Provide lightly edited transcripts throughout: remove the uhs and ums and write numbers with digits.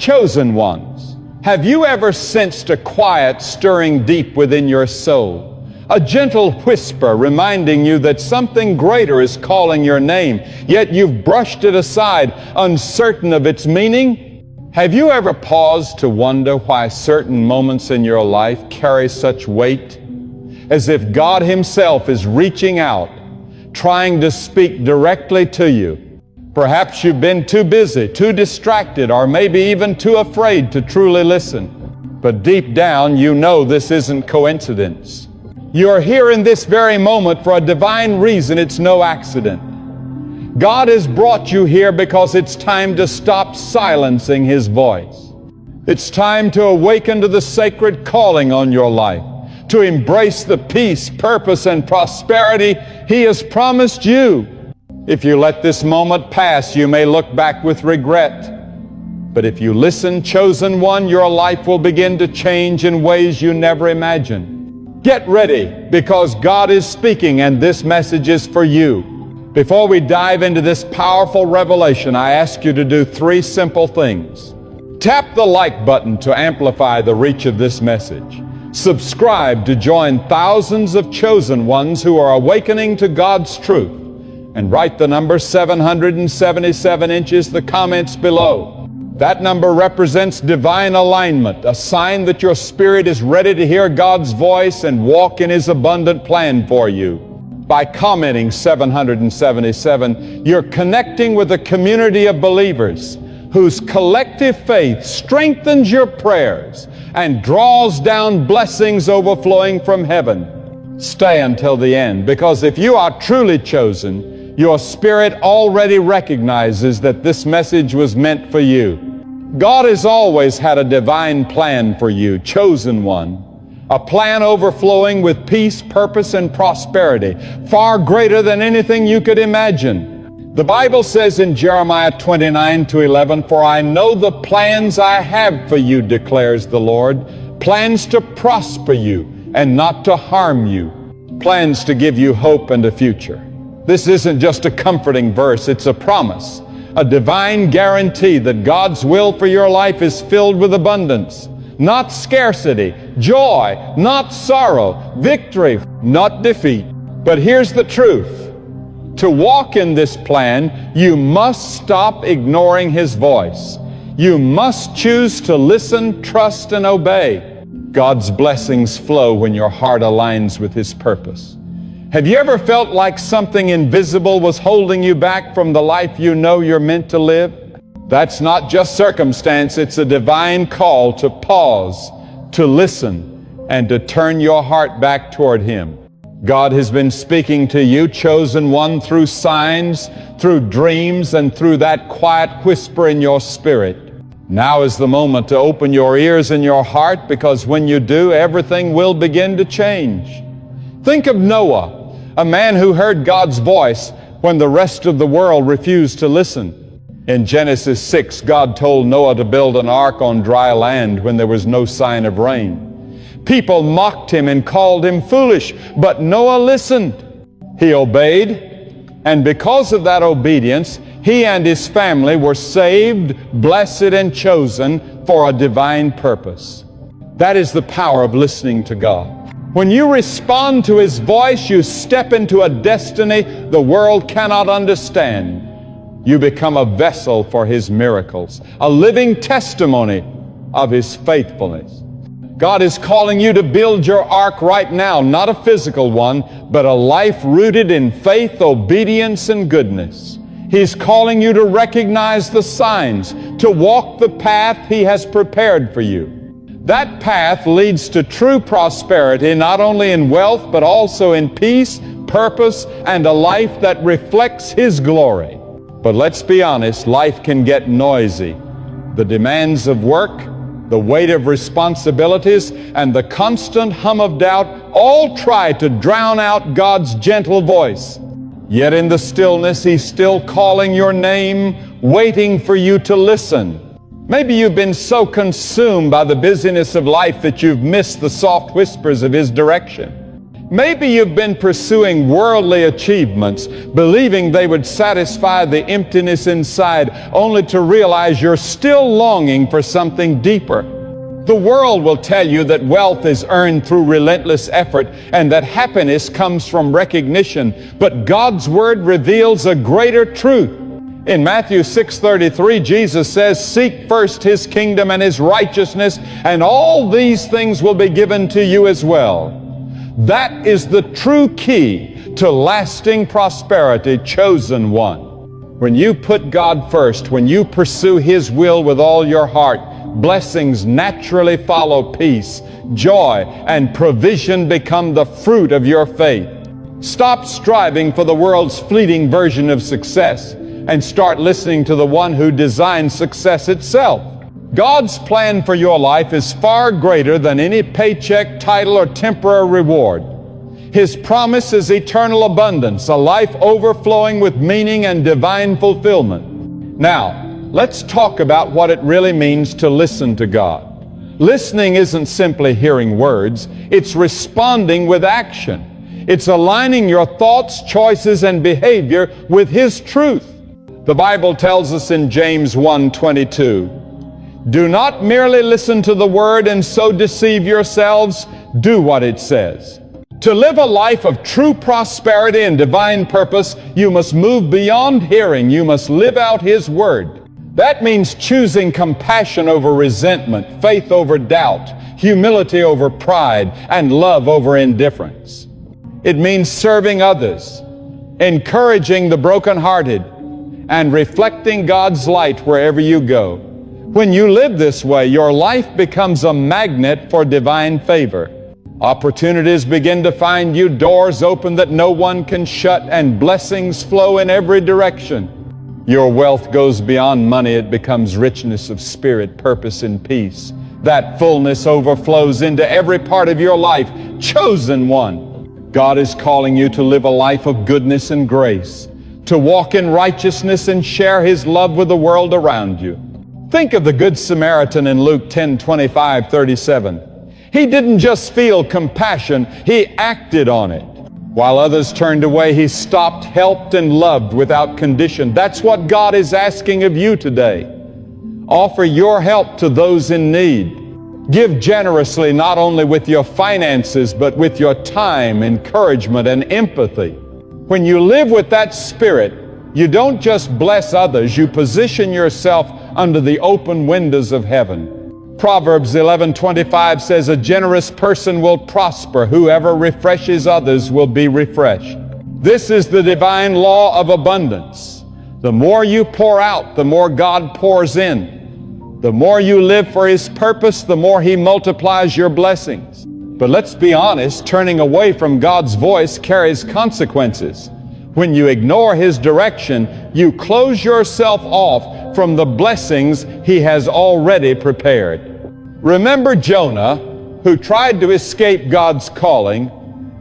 Chosen ones, have you ever sensed a quiet stirring deep within your soul? A gentle whisper reminding you that something greater is calling your name, yet you've brushed it aside, uncertain of its meaning? Have you ever paused to wonder why certain moments in your life carry such weight? As if God Himself is reaching out, trying to speak directly to you. Perhaps you've been too busy, too distracted, or maybe even too afraid to truly listen. But deep down, you know this isn't coincidence. You're here in this very moment for a divine reason. It's no accident. God has brought you here because it's time to stop silencing His voice. It's time to awaken to the sacred calling on your life, to embrace the peace, purpose, and prosperity He has promised you. If you let this moment pass, you may look back with regret. But if you listen, chosen one, your life will begin to change in ways you never imagined. Get ready, because God is speaking and this message is for you. Before we dive into this powerful revelation, I ask you to do 3 simple things. Tap the like button to amplify the reach of this message. Subscribe to join thousands of chosen ones who are awakening to God's truth. And write the number 777 inches, the comments below. That number represents divine alignment, a sign that your spirit is ready to hear God's voice and walk in His abundant plan for you. By commenting 777, you're connecting with a community of believers whose collective faith strengthens your prayers and draws down blessings overflowing from heaven. Stay until the end, because if you are truly chosen, your spirit already recognizes that this message was meant for you. God has always had a divine plan for you, chosen one. A plan overflowing with peace, purpose, and prosperity, far greater than anything you could imagine. The Bible says in Jeremiah 29:11, "For I know the plans I have for you, declares the Lord, plans to prosper you and not to harm you, plans to give you hope and a future." This isn't just a comforting verse, it's a promise, a divine guarantee that God's will for your life is filled with abundance, not scarcity, joy, not sorrow, victory, not defeat. But here's the truth. To walk in this plan, you must stop ignoring His voice. You must choose to listen, trust, and obey. God's blessings flow when your heart aligns with His purpose. Have you ever felt like something invisible was holding you back from the life you know you're meant to live? That's not just circumstance, it's a divine call to pause, to listen, and to turn your heart back toward Him. God has been speaking to you, chosen one, through signs, through dreams, and through that quiet whisper in your spirit. Now is the moment to open your ears and your heart, because when you do, everything will begin to change. Think of Noah, a man who heard God's voice when the rest of the world refused to listen. In Genesis 6, God told Noah to build an ark on dry land when there was no sign of rain. People mocked him and called him foolish, but Noah listened. He obeyed, and because of that obedience, he and his family were saved, blessed, and chosen for a divine purpose. That is the power of listening to God. When you respond to His voice, you step into a destiny the world cannot understand. You become a vessel for His miracles, a living testimony of His faithfulness. God is calling you to build your ark right now, not a physical one, but a life rooted in faith, obedience, and goodness. He's calling you to recognize the signs, to walk the path He has prepared for you. That path leads to true prosperity, not only in wealth, but also in peace, purpose, and a life that reflects His glory. But let's be honest, life can get noisy. The demands of work, the weight of responsibilities, and the constant hum of doubt all try to drown out God's gentle voice. Yet in the stillness, He's still calling your name, waiting for you to listen. Maybe you've been so consumed by the busyness of life that you've missed the soft whispers of His direction. Maybe you've been pursuing worldly achievements, believing they would satisfy the emptiness inside, only to realize you're still longing for something deeper. The world will tell you that wealth is earned through relentless effort and that happiness comes from recognition, but God's Word reveals a greater truth. In Matthew 6:33, Jesus says, "Seek first His kingdom and His righteousness, and all these things will be given to you as well." That is the true key to lasting prosperity, chosen one. When you put God first, when you pursue His will with all your heart, blessings naturally follow peace, joy, and provision become the fruit of your faith. Stop striving for the world's fleeting version of success and start listening to the one who designed success itself. God's plan for your life is far greater than any paycheck, title, or temporary reward. His promise is eternal abundance, a life overflowing with meaning and divine fulfillment. Now, let's talk about what it really means to listen to God. Listening isn't simply hearing words, it's responding with action. It's aligning your thoughts, choices, and behavior with His truth. The Bible tells us in James 1:22, "Do not merely listen to the Word and so deceive yourselves. Do what it says." To live a life of true prosperity and divine purpose, you must move beyond hearing. You must live out His Word. That means choosing compassion over resentment, faith over doubt, humility over pride, and love over indifference. It means serving others, encouraging the brokenhearted, and reflecting God's light wherever you go. When you live this way, your life becomes a magnet for divine favor. Opportunities begin to find you, doors open that no one can shut, and blessings flow in every direction. Your wealth goes beyond money. It becomes richness of spirit, purpose, and peace. That fullness overflows into every part of your life. Chosen one. God is calling you to live a life of goodness and grace, to walk in righteousness and share His love with the world around you. Think of the Good Samaritan in Luke 10:25-37. He didn't just feel compassion, he acted on it. While others turned away, he stopped, helped, and loved without condition. That's what God is asking of you today. Offer your help to those in need. Give generously, not only with your finances, but with your time, encouragement, and empathy. When you live with that spirit, you don't just bless others, you position yourself under the open windows of heaven. Proverbs 11:25 says, "A generous person will prosper. Whoever refreshes others will be refreshed." This is the divine law of abundance. The more you pour out, the more God pours in. The more you live for His purpose, the more He multiplies your blessings. But let's be honest, turning away from God's voice carries consequences. When you ignore His direction, you close yourself off from the blessings He has already prepared. Remember Jonah, who tried to escape God's calling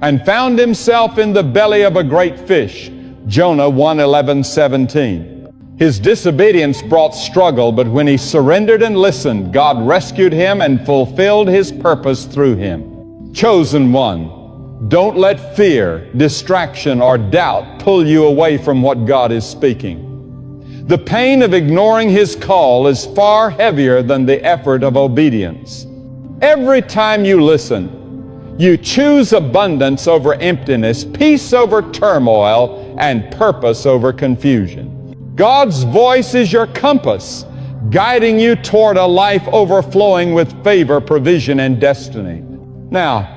and found himself in the belly of a great fish. Jonah 1:11-17. His disobedience brought struggle, but when he surrendered and listened, God rescued him and fulfilled His purpose through him. Chosen one, don't let fear, distraction, or doubt pull you away from what God is speaking. The pain of ignoring His call is far heavier than the effort of obedience. Every time you listen, you choose abundance over emptiness, peace over turmoil, and purpose over confusion. God's voice is your compass, guiding you toward a life overflowing with favor, provision, and destiny. Now,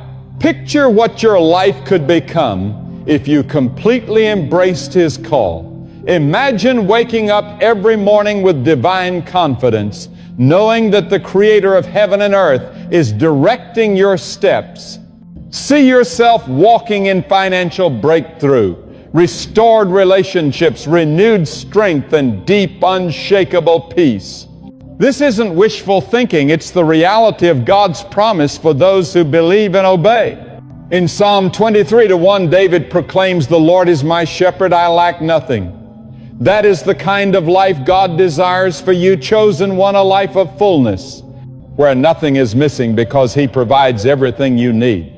picture what your life could become if you completely embraced His call. Imagine waking up every morning with divine confidence, knowing that the Creator of heaven and earth is directing your steps. See yourself walking in financial breakthrough, restored relationships, renewed strength, and deep, unshakable peace. This isn't wishful thinking. It's the reality of God's promise for those who believe and obey. In Psalm 23:1, David proclaims, "The Lord is my shepherd, I lack nothing." That is the kind of life God desires for you, chosen one, a life of fullness, where nothing is missing because He provides everything you need.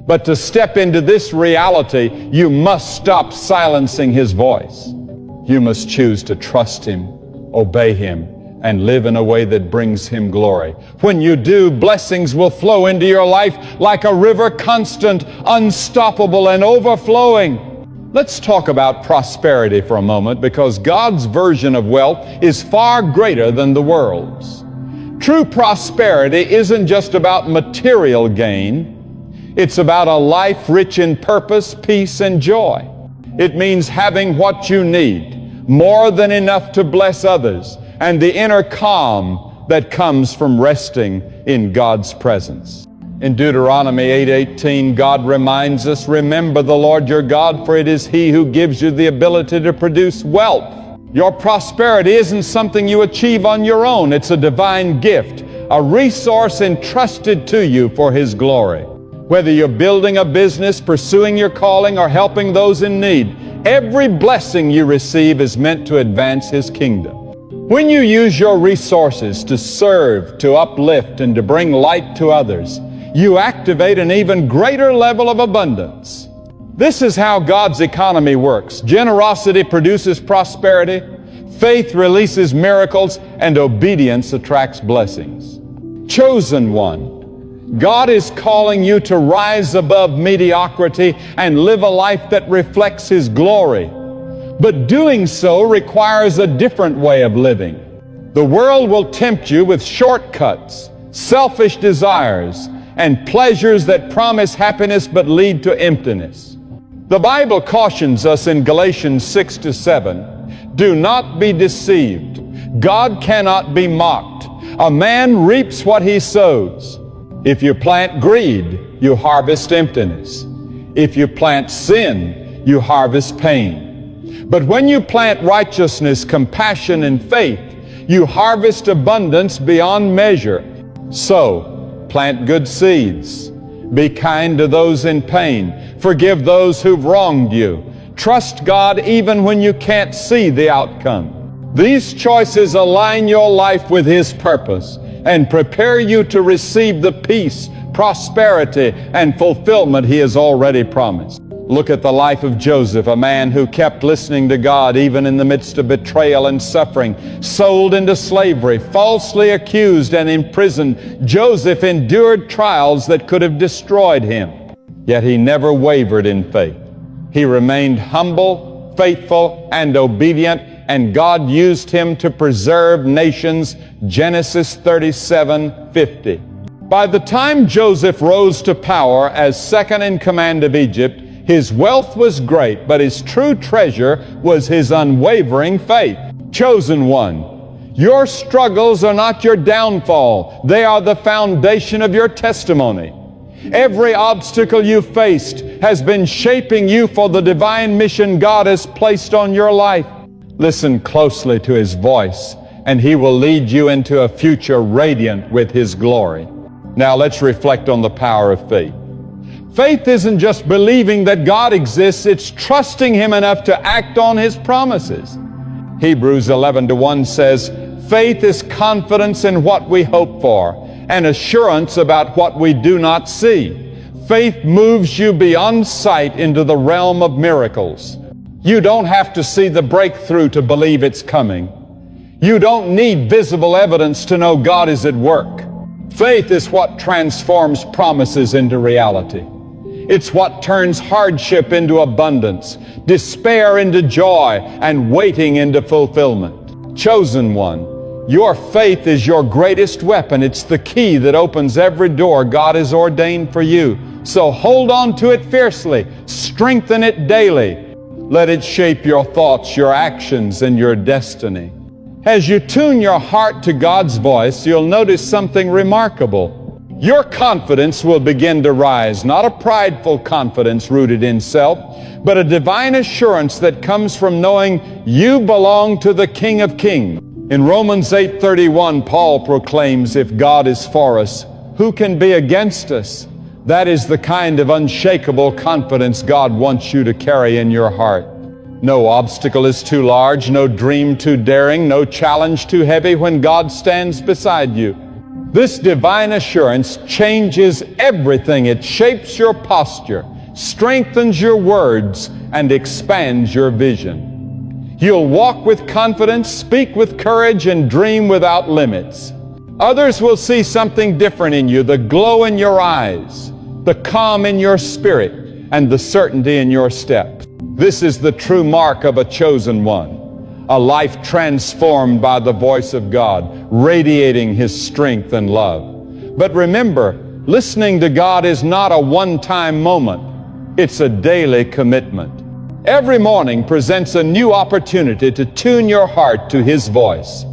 But to step into this reality, you must stop silencing His voice. You must choose to trust Him, obey Him, and live in a way that brings Him glory. When you do, blessings will flow into your life like a river, constant, unstoppable, and overflowing. Let's talk about prosperity for a moment, because God's version of wealth is far greater than the world's. True prosperity isn't just about material gain. It's about a life rich in purpose, peace, and joy. It means having what you need, more than enough to bless others, and the inner calm that comes from resting in God's presence. In Deuteronomy 8:18, God reminds us, "Remember the Lord your God, for it is He who gives you the ability to produce wealth." Your prosperity isn't something you achieve on your own. It's a divine gift, a resource entrusted to you for His glory. Whether you're building a business, pursuing your calling, or helping those in need, every blessing you receive is meant to advance His kingdom. When you use your resources to serve, to uplift, and to bring light to others, you activate an even greater level of abundance. This is how God's economy works. Generosity produces prosperity, faith releases miracles, and obedience attracts blessings. Chosen one, God is calling you to rise above mediocrity and live a life that reflects His glory. But doing so requires a different way of living. The world will tempt you with shortcuts, selfish desires, and pleasures that promise happiness but lead to emptiness. The Bible cautions us in Galatians 6-7, "Do not be deceived. God cannot be mocked. A man reaps what he sows. If you plant greed, you harvest emptiness. If you plant sin, you harvest pain. But when you plant righteousness, compassion, and faith, you harvest abundance beyond measure. So, plant good seeds. Be kind to those in pain. Forgive those who've wronged you. Trust God even when you can't see the outcome. These choices align your life with His purpose and prepare you to receive the peace, prosperity, and fulfillment He has already promised. Look at the life of Joseph, a man who kept listening to God even in the midst of betrayal and suffering. Sold into slavery, falsely accused and imprisoned, Joseph endured trials that could have destroyed him. Yet he never wavered in faith. He remained humble, faithful, and obedient, and God used him to preserve nations. Genesis 37:50. By the time Joseph rose to power as second in command of Egypt, his wealth was great, but his true treasure was his unwavering faith. Chosen one, your struggles are not your downfall. They are the foundation of your testimony. Every obstacle you faced has been shaping you for the divine mission God has placed on your life. Listen closely to His voice, and He will lead you into a future radiant with His glory. Now let's reflect on the power of faith. Faith isn't just believing that God exists, it's trusting Him enough to act on His promises. Hebrews 11:1 says, "Faith is confidence in what we hope for, and assurance about what we do not see." Faith moves you beyond sight into the realm of miracles. You don't have to see the breakthrough to believe it's coming. You don't need visible evidence to know God is at work. Faith is what transforms promises into reality. It's what turns hardship into abundance, despair into joy, and waiting into fulfillment. Chosen one, your faith is your greatest weapon. It's the key that opens every door God has ordained for you. So hold on to it fiercely. Strengthen it daily. Let it shape your thoughts, your actions, and your destiny. As you tune your heart to God's voice, you'll notice something remarkable. Your confidence will begin to rise, not a prideful confidence rooted in self, but a divine assurance that comes from knowing you belong to the King of Kings. In Romans 8:31, Paul proclaims, "If God is for us, who can be against us?" That is the kind of unshakable confidence God wants you to carry in your heart. No obstacle is too large, no dream too daring, no challenge too heavy when God stands beside you. This divine assurance changes everything. It shapes your posture, strengthens your words, and expands your vision. You'll walk with confidence, speak with courage, and dream without limits. Others will see something different in you, the glow in your eyes, the calm in your spirit, and the certainty in your step. This is the true mark of a chosen one, a life transformed by the voice of God, radiating His strength and love. But remember, listening to God is not a one-time moment. It's a daily commitment. Every morning presents a new opportunity to tune your heart to His voice.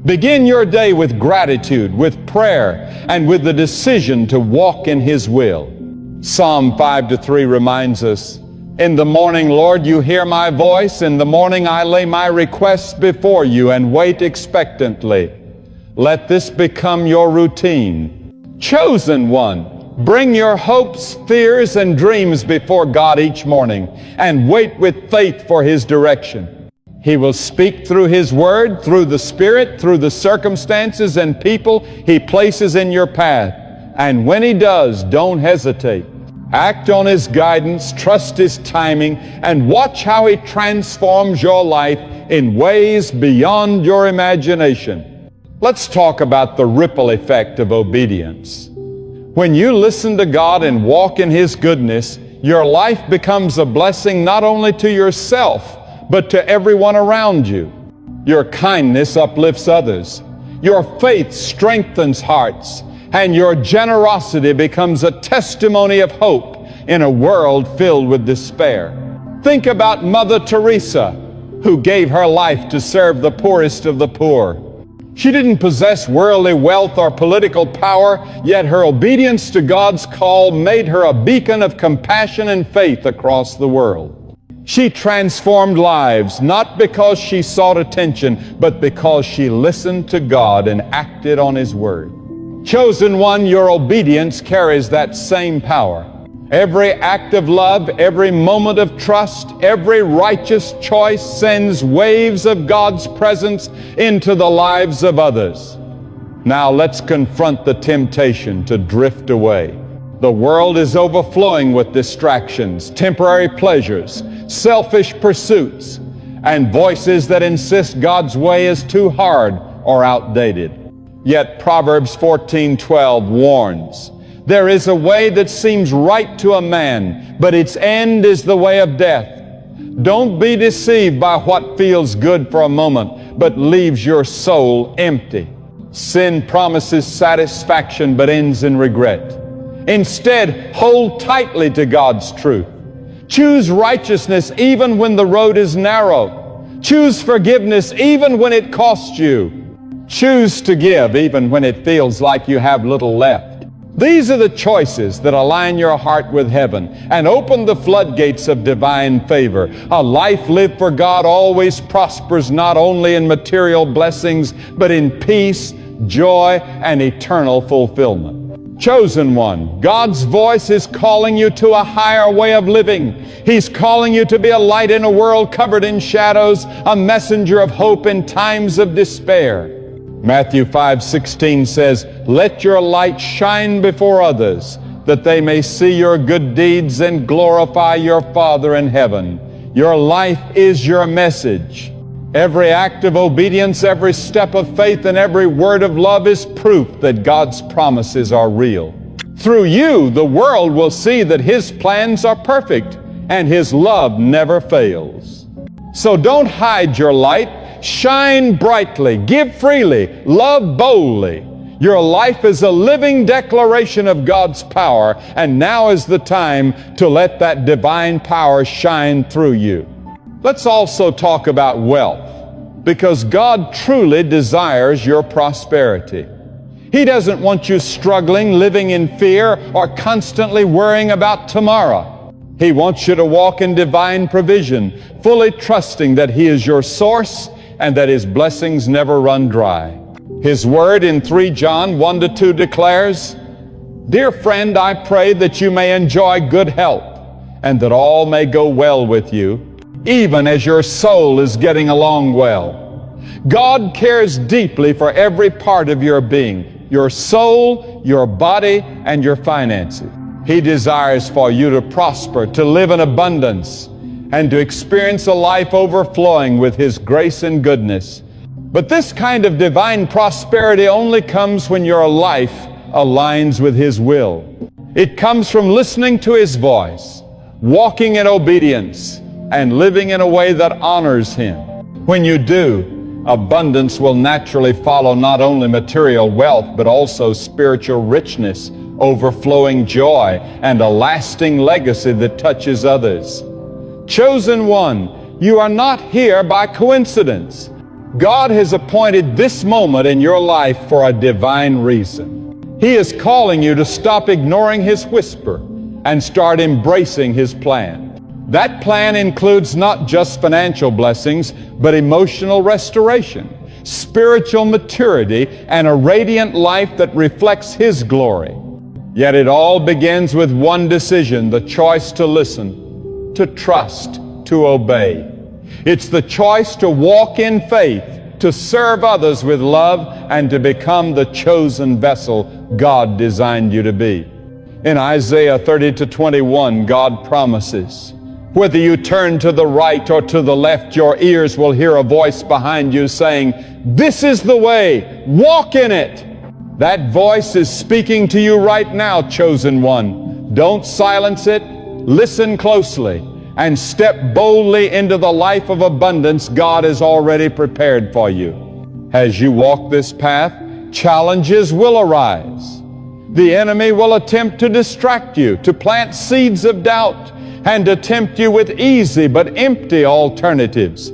Begin your day with gratitude, with prayer, and with the decision to walk in His will. Psalm 5-3 reminds us, "In the morning, Lord, you hear my voice. In the morning I lay my requests before you and wait expectantly." Let this become your routine. Chosen one, bring your hopes, fears, and dreams before God each morning and wait with faith for His direction. He will speak through His Word, through the Spirit, through the circumstances and people He places in your path. And when He does, don't hesitate. Act on His guidance, trust His timing, and watch how He transforms your life in ways beyond your imagination. Let's talk about the ripple effect of obedience. When you listen to God and walk in His goodness, your life becomes a blessing not only to yourself, but to everyone around you. Your kindness uplifts others. Your faith strengthens hearts. And your generosity becomes a testimony of hope in a world filled with despair. Think about Mother Teresa, who gave her life to serve the poorest of the poor. She didn't possess worldly wealth or political power, yet her obedience to God's call made her a beacon of compassion and faith across the world. She transformed lives, not because she sought attention, but because she listened to God and acted on His Word. Chosen one, your obedience carries that same power. Every act of love, every moment of trust, every righteous choice sends waves of God's presence into the lives of others. Now let's confront the temptation to drift away. The world is overflowing with distractions, temporary pleasures, selfish pursuits, and voices that insist God's way is too hard or outdated. Yet Proverbs 14:12 warns, "There is a way that seems right to a man, but its end is the way of death." Don't be deceived by what feels good for a moment, but leaves your soul empty. Sin promises satisfaction, but ends in regret. Instead, hold tightly to God's truth. Choose righteousness even when the road is narrow. Choose forgiveness even when it costs you. Choose to give even when it feels like you have little left. These are the choices that align your heart with heaven and open the floodgates of divine favor. A life lived for God always prospers not only in material blessings, but in peace, joy, and eternal fulfillment. Chosen one, God's voice is calling you to a higher way of living. He's calling you to be a light in a world covered in shadows, a messenger of hope in times of despair. Matthew 5:16 says, "Let your light shine before others, that they may see your good deeds and glorify your Father in heaven." Your life is your message. Every act of obedience, every step of faith, and every word of love is proof that God's promises are real. Through you, the world will see that His plans are perfect and His love never fails. So don't hide your light. Shine brightly, give freely, love boldly. Your life is a living declaration of God's power, and now is the time to let that divine power shine through you. Let's also talk about wealth, because God truly desires your prosperity. He doesn't want you struggling, living in fear, or constantly worrying about tomorrow. He wants you to walk in divine provision, fully trusting that He is your source and that His blessings never run dry. His Word in 3 John 1-2 declares, "Dear friend, I pray that you may enjoy good health and that all may go well with you, even as your soul is getting along well." God cares deeply for every part of your being, your soul, your body, and your finances. He desires for you to prosper, to live in abundance, and to experience a life overflowing with His grace and goodness. But this kind of divine prosperity only comes when your life aligns with His will. It comes from listening to His voice, walking in obedience, and living in a way that honors Him. When you do, abundance will naturally follow not only material wealth, but also spiritual richness, overflowing joy, and a lasting legacy that touches others. Chosen one, you are not here by coincidence. God has appointed this moment in your life for a divine reason. He is calling you to stop ignoring His whisper and start embracing His plan. That plan includes not just financial blessings, but emotional restoration, spiritual maturity, and a radiant life that reflects His glory. Yet it all begins with one decision, the choice to listen, to trust, to obey. It's the choice to walk in faith, to serve others with love, and to become the chosen vessel God designed you to be. In Isaiah 30-21, God promises, whether you turn to the right or to the left, your ears will hear a voice behind you saying, "This is the way, walk in it." That voice is speaking to you right now, chosen one. Don't silence it. Listen closely and step boldly into the life of abundance God has already prepared for you. As you walk this path, challenges will arise. The enemy will attempt to distract you, to plant seeds of doubt, and to tempt you with easy but empty alternatives.